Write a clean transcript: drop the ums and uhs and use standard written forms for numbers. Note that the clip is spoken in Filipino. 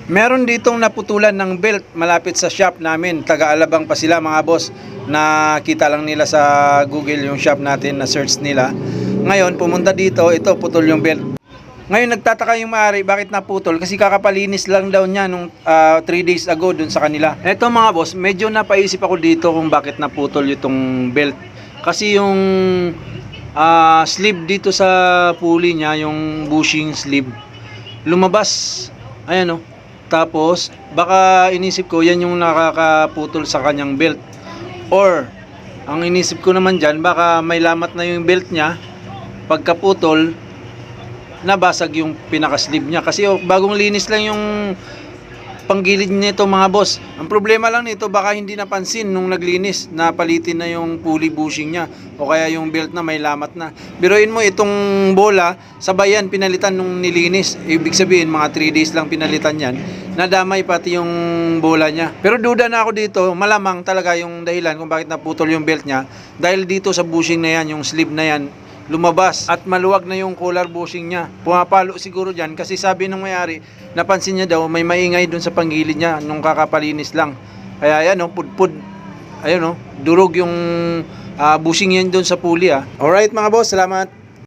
Meron ditong naputulan ng belt malapit sa shop namin. Taga-Alabang pa sila mga boss. Nakita lang nila sa Google yung shop natin, na search nila. Ngayon pumunta dito, ito putol yung belt. Ngayon nagtataka yung may-ari bakit naputol, kasi kakapalinis lang daw niya nung 3 days ago dun sa kanila. Eto mga boss, medyo napaisip ako dito kung bakit naputol itong belt. Kasi yung sleeve dito sa pulley niya, yung bushing sleeve, lumabas. Ayan o. Tapos baka inisip ko yan yung nakakaputol sa kanyang belt. Or ang inisip ko naman dyan, baka may lamat na yung belt niya. Pagkaputol, nabasag yung pinaka-sleeve niya. Kasi bagong linis lang yung panggilid nito mga boss. Ang problema lang nito, baka hindi napansin nung naglinis, napalitin na yung pulley bushing niya, o kaya yung belt na may lamat na. Biruin mo, itong bola, sabayan pinalitan nung nilinis. Ibig sabihin mga 3 days lang pinalitan yan, nadamay pati yung bola niya. Pero duda na ako dito, malamang talaga yung dahilan kung bakit naputol yung belt niya, dahil dito sa bushing na yan, yung sleeve na yan, lumabas at maluwag na yung collar bushing niya. Pumapalo siguro dyan, kasi sabi ng may-ari, napansin niya daw may maingay dun sa panggilid niya nung kakapalinis lang. Kaya yan o, pudpud, ayun o, durog yung bushing yan dun sa pulley. Alright mga boss, salamat.